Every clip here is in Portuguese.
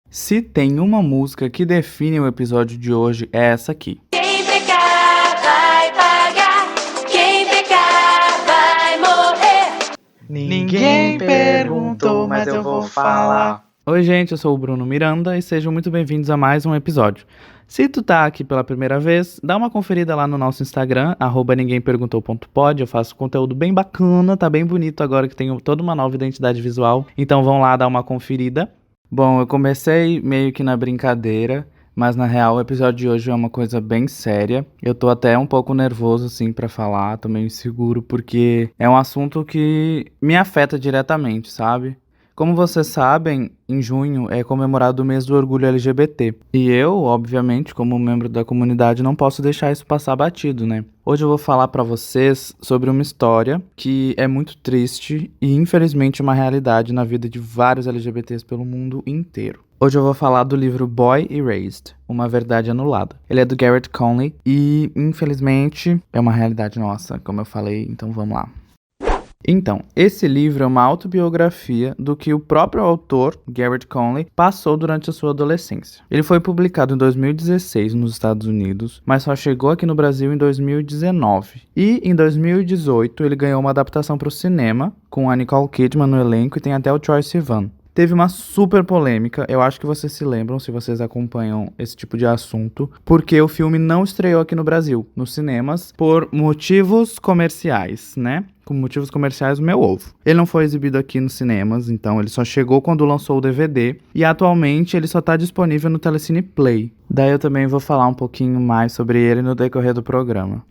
Se tem uma música que define o episódio de hoje, é essa aqui. Quem pecar vai pagar, quem pecar vai morrer. Ninguém perguntou, mas eu vou falar. Oi, gente, eu sou o Bruno Miranda e sejam muito bem-vindos a mais um episódio. Se tu tá aqui pela primeira vez, dá uma conferida lá no nosso Instagram, @ninguemperguntou.pod. Eu faço conteúdo bem bacana, tá bem bonito agora que tenho toda uma nova identidade visual. Então vão lá dar uma conferida. Bom, eu comecei meio que na brincadeira, mas na real o episódio de hoje é uma coisa bem séria. Eu tô até um pouco nervoso assim pra falar, tô meio inseguro porque é um assunto que me afeta diretamente, sabe? Como vocês sabem, em junho é comemorado o mês do orgulho LGBT. E eu, obviamente, como membro da comunidade, não posso deixar isso passar batido, né? Hoje eu vou falar pra vocês sobre uma história que é muito triste e, infelizmente, uma realidade na vida de vários LGBTs pelo mundo inteiro. Hoje eu vou falar do livro Boy Erased, Uma Verdade Anulada. Ele é do Garrett Conley e, infelizmente, é uma realidade nossa, como eu falei, então vamos lá. Então, esse livro é uma autobiografia do que o próprio autor, Garrett Conley, passou durante a sua adolescência. Ele foi publicado em 2016 nos Estados Unidos, mas só chegou aqui no Brasil em 2019. E em 2018 ele ganhou uma adaptação para o cinema, com a Nicole Kidman no elenco e tem até o Troye Sivan. Teve uma super polêmica, eu acho que vocês se lembram se vocês acompanham esse tipo de assunto, porque o filme não estreou aqui no Brasil, nos cinemas, por motivos comerciais, né? Com motivos comerciais, o meu ovo. Ele não foi exibido aqui nos cinemas, então ele só chegou quando lançou o DVD, e atualmente ele só tá disponível no Telecine Play. Daí eu também vou falar um pouquinho mais sobre ele no decorrer do programa.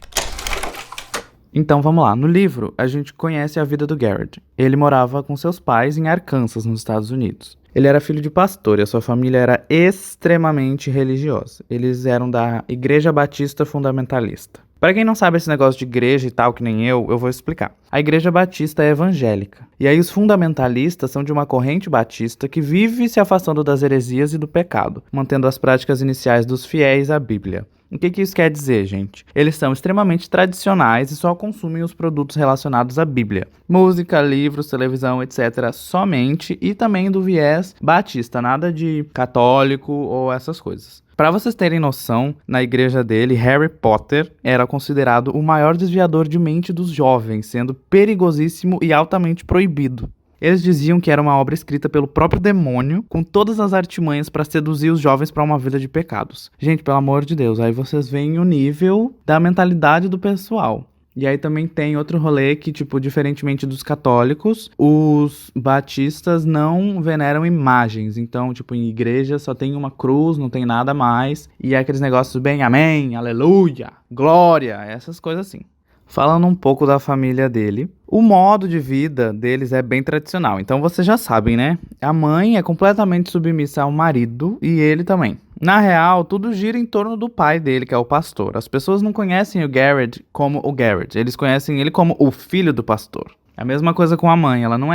Então vamos lá, no livro a gente conhece a vida do Garrett. Ele morava com seus pais em Arkansas, nos Estados Unidos. Ele era filho de pastor e a sua família era extremamente religiosa. Eles eram da Igreja Batista Fundamentalista. Para quem não sabe esse negócio de igreja e tal, que nem eu vou explicar. A Igreja Batista é evangélica. E aí os fundamentalistas são de uma corrente batista que vive se afastando das heresias e do pecado, mantendo as práticas iniciais dos fiéis à Bíblia. O que isso quer dizer, gente? Eles são extremamente tradicionais e só consumem os produtos relacionados à Bíblia. Música, livros, televisão, etc. somente, e também do viés batista, nada de católico ou essas coisas. Para vocês terem noção, na igreja dele, Harry Potter era considerado o maior desviador de mente dos jovens, sendo perigosíssimo e altamente proibido. Eles diziam que era uma obra escrita pelo próprio demônio, com todas as artimanhas para seduzir os jovens para uma vida de pecados. Gente, pelo amor de Deus, aí vocês veem o nível da mentalidade do pessoal. E aí também tem outro rolê que, tipo, diferentemente dos católicos, os batistas não veneram imagens. Então, tipo, em igreja só tem uma cruz, não tem nada mais. E é aqueles negócios bem amém, aleluia, glória, essas coisas assim. Falando um pouco da família dele, o modo de vida deles é bem tradicional, então vocês já sabem, né? A mãe é completamente submissa ao marido e ele também. Na real, tudo gira em torno do pai dele, que é o pastor. As pessoas não conhecem o Garrett como o Garrett, eles conhecem ele como o filho do pastor. A mesma coisa com a mãe, ela não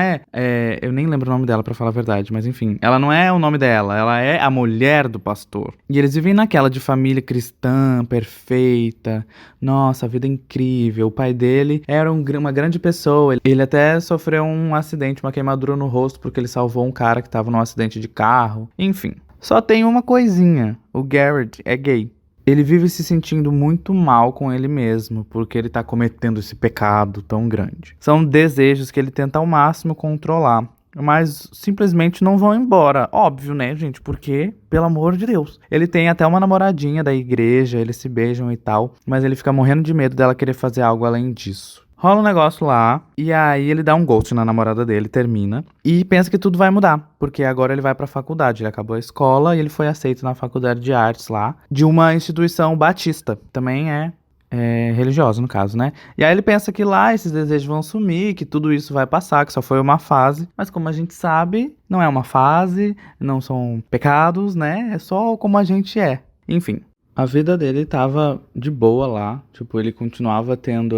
eu nem lembro o nome dela pra falar a verdade, mas enfim, ela não é o nome dela, ela é a mulher do pastor. E eles vivem naquela de família cristã, perfeita, nossa, a vida é incrível. O pai dele era uma grande pessoa, ele até sofreu um acidente, uma queimadura no rosto, porque ele salvou um cara que tava num acidente de carro, enfim. Só tem uma coisinha, o Garrett é gay. Ele vive se sentindo muito mal com ele mesmo, porque ele tá cometendo esse pecado tão grande. São desejos que ele tenta ao máximo controlar, mas simplesmente não vão embora. Óbvio, né, gente? Porque, pelo amor de Deus. Ele tem até uma namoradinha da igreja, eles se beijam e tal, mas ele fica morrendo de medo dela querer fazer algo além disso. Rola um negócio lá, e aí ele dá um ghost na namorada dele, termina, e pensa que tudo vai mudar, porque agora ele vai pra faculdade, ele acabou a escola e ele foi aceito na faculdade de artes lá, de uma instituição batista, também é religiosa no caso, né? E aí ele pensa que lá esses desejos vão sumir, que tudo isso vai passar, que só foi uma fase, mas como a gente sabe, não é uma fase, não são pecados, né? É só como a gente é, enfim. A vida dele tava de boa lá, tipo, ele continuava tendo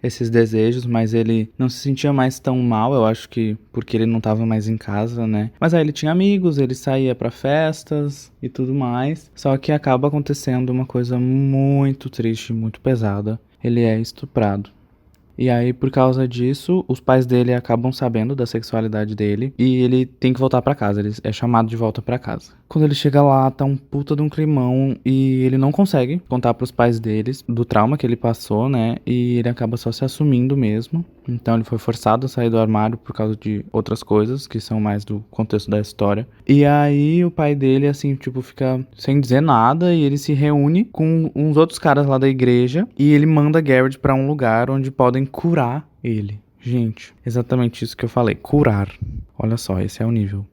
esses desejos, mas ele não se sentia mais tão mal, eu acho que porque ele não tava mais em casa, né? Mas aí ele tinha amigos, ele saía pra festas e tudo mais, só que acaba acontecendo uma coisa muito triste, muito pesada, ele é estuprado. E aí, por causa disso, os pais dele acabam sabendo da sexualidade dele e ele tem que voltar pra casa, ele é chamado de volta pra casa. Quando ele chega lá, tá um puta de um climão e ele não consegue contar pros pais deles do trauma que ele passou, né? E ele acaba só se assumindo mesmo. Então ele foi forçado a sair do armário por causa de outras coisas que são mais do contexto da história. E aí o pai dele, assim, tipo, fica sem dizer nada e ele se reúne com uns outros caras lá da igreja e ele manda Garrett pra um lugar onde podem curar ele. Gente, exatamente isso que eu falei, curar. Olha só, esse é o nível.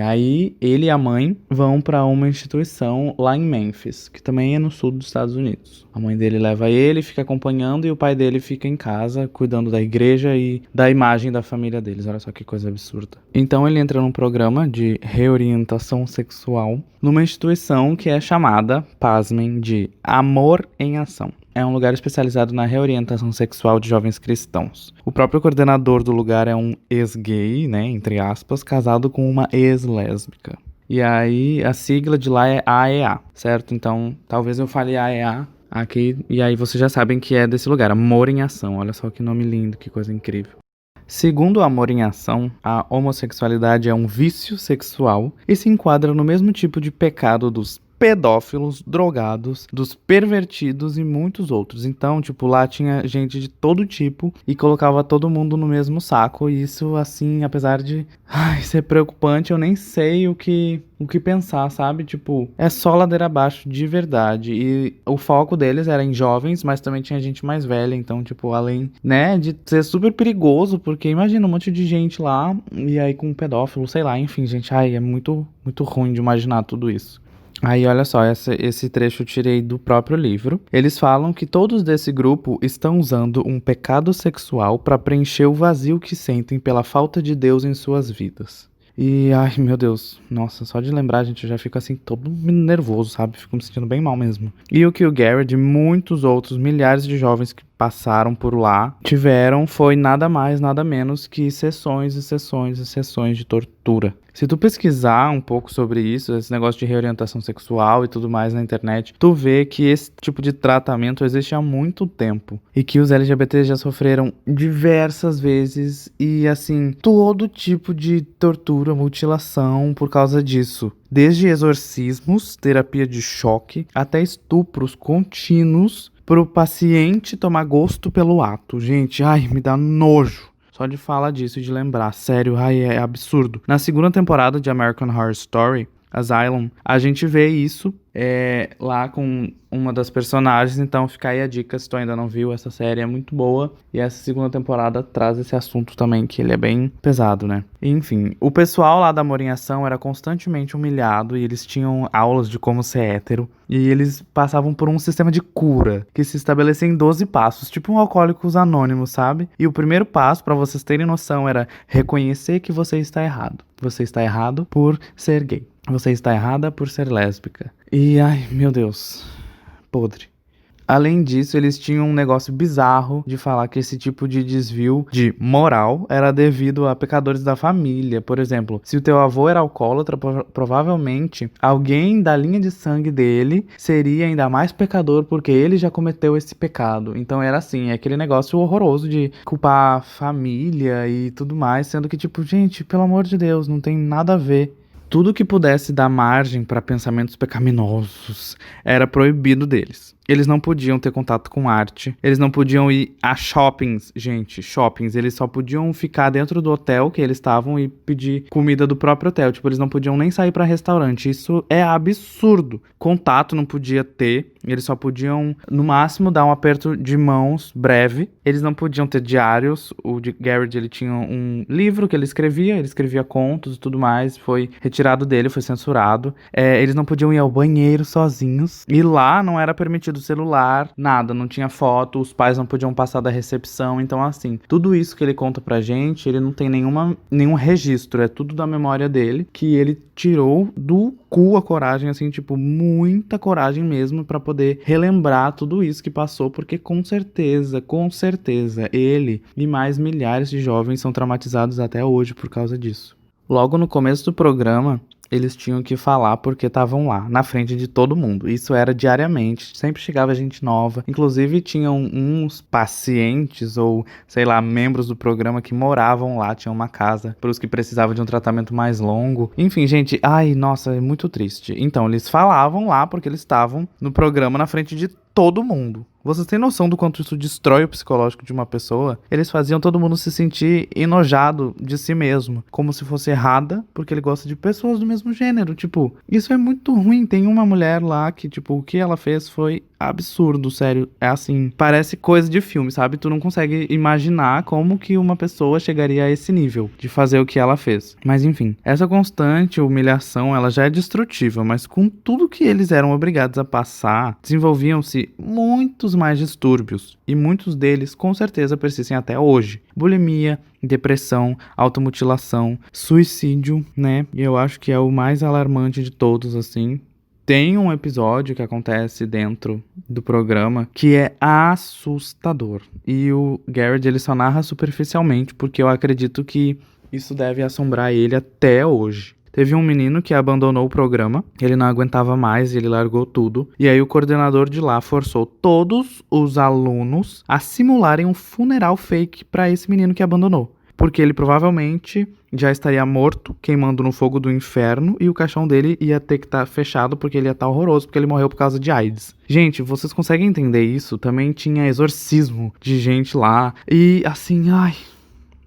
Aí ele e a mãe vão pra uma instituição lá em Memphis, que também é no sul dos Estados Unidos. A mãe dele leva ele, fica acompanhando, e o pai dele fica em casa, cuidando da igreja e da imagem da família deles. Olha só que coisa absurda. Então ele entra num programa de reorientação sexual numa instituição que é chamada, pasmem, de Amor em Ação. É um lugar especializado na reorientação sexual de jovens cristãos. O próprio coordenador do lugar é um ex-gay, né, entre aspas, casado com uma ex-lésbica. E aí a sigla de lá é AEA, certo? Então talvez eu fale AEA aqui e aí vocês já sabem que é desse lugar, Amor em Ação. Olha só que nome lindo, que coisa incrível. Segundo o Amor em Ação, a homossexualidade é um vício sexual e se enquadra no mesmo tipo de pecado dos pedófilos, drogados, dos pervertidos e muitos outros. Então, tipo, lá tinha gente de todo tipo e colocava todo mundo no mesmo saco. E isso, assim, apesar de ser preocupante, eu nem sei o que pensar, sabe? Tipo, é só ladeira abaixo de verdade. E o foco deles era em jovens, mas também tinha gente mais velha. Então, tipo, além, né, de ser super perigoso, porque imagina um monte de gente lá e aí com um pedófilo, sei lá, enfim, gente, é muito, muito ruim de imaginar tudo isso. Aí, olha só, esse trecho eu tirei do próprio livro. Eles falam que todos desse grupo estão usando um pecado sexual para preencher o vazio que sentem pela falta de Deus em suas vidas. E, ai, meu Deus, nossa, só de lembrar, gente, eu já fico assim, todo nervoso, sabe? Fico me sentindo bem mal mesmo. E o que o Garrett e muitos outros milhares de jovens que passaram por lá tiveram foi nada mais, nada menos que sessões e sessões e sessões de tortura. Se tu pesquisar um pouco sobre isso, esse negócio de reorientação sexual e tudo mais na internet, tu vê que esse tipo de tratamento existe há muito tempo e que os LGBTs já sofreram diversas vezes e, assim, todo tipo de tortura, mutilação por causa disso. Desde exorcismos, terapia de choque, até estupros contínuos pro paciente tomar gosto pelo ato. Gente, me dá nojo. Só de falar disso e de lembrar. Sério, é absurdo. Na segunda temporada de American Horror Story, Asylum, a gente vê isso lá com uma das personagens. Então fica aí a dica, se tu ainda não viu, essa série é muito boa. E essa segunda temporada traz esse assunto também, que ele é bem pesado, né? Enfim, o pessoal lá da Amor em Ação era constantemente humilhado e eles tinham aulas de como ser hétero. E eles passavam por um sistema de cura, que se estabelecia em 12 passos, tipo um Alcoólicos Anônimos, sabe? E o primeiro passo, pra vocês terem noção, era reconhecer que você está errado. Você está errado por ser gay. Você está errada por ser lésbica. E, meu Deus, podre. Além disso, eles tinham um negócio bizarro de falar que esse tipo de desvio de moral era devido a pecadores da família. Por exemplo, se o teu avô era alcoólatra, provavelmente alguém da linha de sangue dele seria ainda mais pecador porque ele já cometeu esse pecado. Então era assim, aquele negócio horroroso de culpar a família e tudo mais, sendo que tipo, gente, pelo amor de Deus, não tem nada a ver. Tudo que pudesse dar margem para pensamentos pecaminosos era proibido deles. Eles não podiam ter contato com arte. Eles não podiam ir a shoppings, gente, shoppings. Eles só podiam ficar dentro do hotel que eles estavam e pedir comida do próprio hotel. Tipo, eles não podiam nem sair para restaurante. Isso é absurdo. Contato não podia ter. Eles só podiam, no máximo, dar um aperto de mãos breve. Eles não podiam ter diários. O Garrett, ele tinha um livro que ele escrevia contos e tudo mais. Foi retirado dele, foi censurado. Eles não podiam ir ao banheiro sozinhos. E lá não era permitido celular, nada, não tinha foto, os pais não podiam passar da recepção. Então, assim, tudo isso que ele conta pra gente, ele não tem nenhum registro, é tudo da memória dele, que ele tirou do cu a coragem, assim, tipo, muita coragem mesmo pra poder relembrar tudo isso que passou, porque com certeza, ele e mais milhares de jovens são traumatizados até hoje por causa disso. Logo no começo do programa, eles tinham que falar porque estavam lá, na frente de todo mundo. Isso era diariamente, sempre chegava gente nova. Inclusive, tinham uns pacientes ou, sei lá, membros do programa que moravam lá, tinham uma casa para os que precisavam de um tratamento mais longo. Enfim, gente, ai, nossa, é muito triste. Então, eles falavam lá porque eles estavam no programa na frente de todo mundo. Vocês têm noção do quanto isso destrói o psicológico de uma pessoa? Eles faziam todo mundo se sentir enojado de si mesmo, como se fosse errada, porque ele gosta de pessoas do mesmo gênero. Tipo, isso é muito ruim. Tem uma mulher lá que, tipo, o que ela fez foi absurdo, sério. É assim, parece coisa de filme, sabe? Tu não consegue imaginar como que uma pessoa chegaria a esse nível de fazer o que ela fez. Mas enfim, essa constante humilhação, ela já é destrutiva, mas com tudo que eles eram obrigados a passar, desenvolviam-se muitos mais distúrbios, e muitos deles com certeza persistem até hoje. Bulimia, depressão, automutilação, suicídio, né? E eu acho que é o mais alarmante de todos, assim. Tem um episódio que acontece dentro do programa que é assustador. E o Garrett, ele só narra superficialmente, porque eu acredito que isso deve assombrar ele até hoje. Teve um menino que abandonou o programa, ele não aguentava mais e ele largou tudo. E aí o coordenador de lá forçou todos os alunos a simularem um funeral fake para esse menino que abandonou. Porque ele provavelmente já estaria morto, queimando no fogo do inferno, e o caixão dele ia ter que estar fechado porque ele ia estar horroroso, porque ele morreu por causa de AIDS. Gente, vocês conseguem entender isso? Também tinha exorcismo de gente lá, e assim, ai,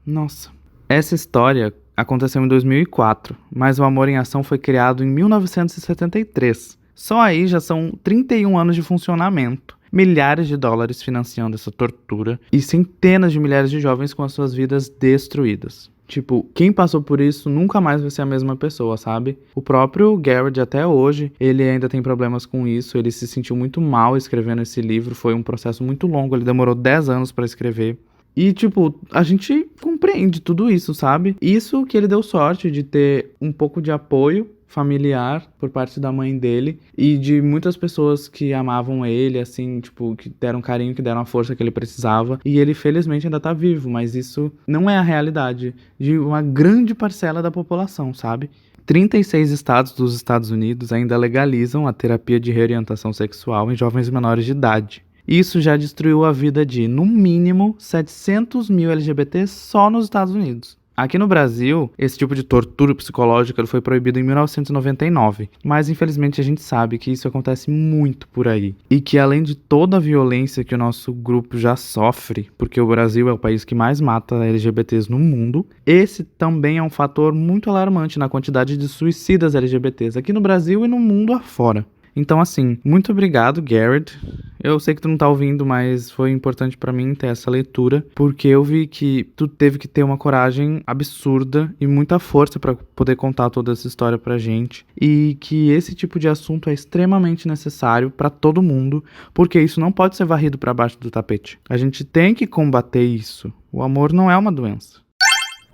nossa. Essa história aconteceu em 2004, mas o Amor em Ação foi criado em 1973. Só aí já são 31 anos de funcionamento. Milhares de dólares financiando essa tortura e centenas de milhares de jovens com as suas vidas destruídas. Tipo, quem passou por isso nunca mais vai ser a mesma pessoa, sabe? O próprio Garrett, até hoje, ele ainda tem problemas com isso. Ele se sentiu muito mal escrevendo esse livro. Foi um processo muito longo, ele demorou 10 anos pra escrever. E, tipo, a gente compreende tudo isso, sabe? Isso que ele deu sorte de ter um pouco de apoio familiar por parte da mãe dele e de muitas pessoas que amavam ele, assim, tipo, que deram carinho, que deram a força que ele precisava. E ele, felizmente, ainda tá vivo, mas isso não é a realidade de uma grande parcela da população, sabe? 36 estados dos Estados Unidos ainda legalizam a terapia de reorientação sexual em jovens menores de idade. Isso já destruiu a vida de, no mínimo, 700 mil LGBTs só nos Estados Unidos. Aqui no Brasil, esse tipo de tortura psicológica foi proibido em 1999, mas infelizmente a gente sabe que isso acontece muito por aí. E que além de toda a violência que o nosso grupo já sofre, porque o Brasil é o país que mais mata LGBTs no mundo, esse também é um fator muito alarmante na quantidade de suicidas LGBTs aqui no Brasil e no mundo afora. Então, assim, muito obrigado, Garrett. Eu sei que tu não tá ouvindo, mas foi importante pra mim ter essa leitura, porque eu vi que tu teve que ter uma coragem absurda e muita força pra poder contar toda essa história pra gente, e que esse tipo de assunto é extremamente necessário pra todo mundo, porque isso não pode ser varrido pra baixo do tapete. A gente tem que combater isso. O amor não é uma doença.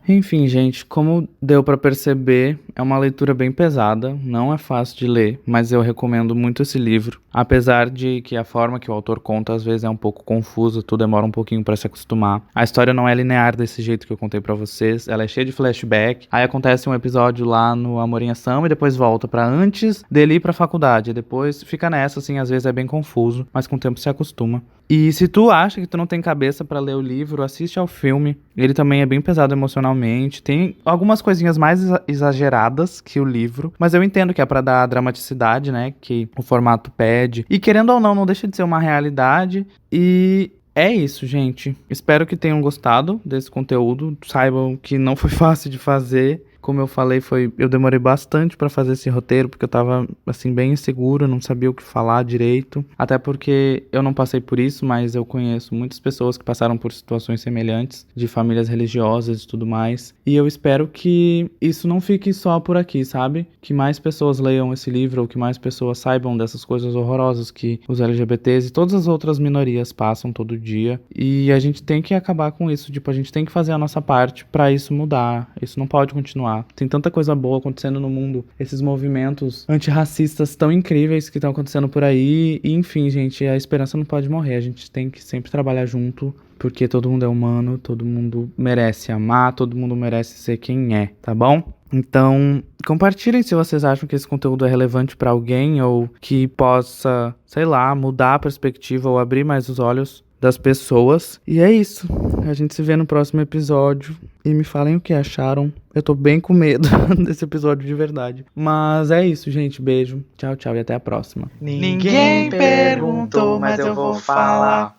Enfim, gente, como deu pra perceber, é uma leitura bem pesada, não é fácil de ler, mas eu recomendo muito esse livro, apesar de que a forma que o autor conta às vezes é um pouco confusa, tudo demora um pouquinho pra se acostumar. A história não é linear desse jeito que eu contei pra vocês, ela é cheia de flashback, aí acontece um episódio lá no Amor em Ação e depois volta pra antes dele ir pra faculdade, depois fica nessa, assim, às vezes é bem confuso, mas com o tempo se acostuma. E se tu acha que tu não tem cabeça pra ler o livro, assiste ao filme. Ele também é bem pesado emocionalmente. Tem algumas coisinhas mais exageradas que o livro, mas eu entendo que é pra dar a dramaticidade, né, que o formato pede. E querendo ou não, não deixa de ser uma realidade. E é isso, gente. Espero que tenham gostado desse conteúdo. Saibam que não foi fácil de fazer. Como eu falei, eu demorei bastante pra fazer esse roteiro, porque eu tava, assim, bem inseguro, não sabia o que falar direito. Até porque eu não passei por isso, mas eu conheço muitas pessoas que passaram por situações semelhantes, de famílias religiosas e tudo mais. E eu espero que isso não fique só por aqui, sabe? Que mais pessoas leiam esse livro, ou que mais pessoas saibam dessas coisas horrorosas que os LGBTs e todas as outras minorias passam todo dia. E a gente tem que acabar com isso, tipo, a gente tem que fazer a nossa parte pra isso mudar. Isso não pode continuar. Tem tanta coisa boa acontecendo no mundo, esses movimentos antirracistas tão incríveis que estão acontecendo por aí, e enfim, gente, a esperança não pode morrer, a gente tem que sempre trabalhar junto, porque todo mundo é humano, todo mundo merece amar, todo mundo merece ser quem é, tá bom? Então, compartilhem se vocês acham que esse conteúdo é relevante pra alguém ou que possa, sei lá, mudar a perspectiva ou abrir mais os olhos das pessoas. E é isso. A gente se vê no próximo episódio. E me falem o que acharam. Eu tô bem com medo desse episódio de verdade. Mas é isso, gente. Beijo. Tchau, tchau e até a próxima. Ninguém perguntou, mas eu vou falar.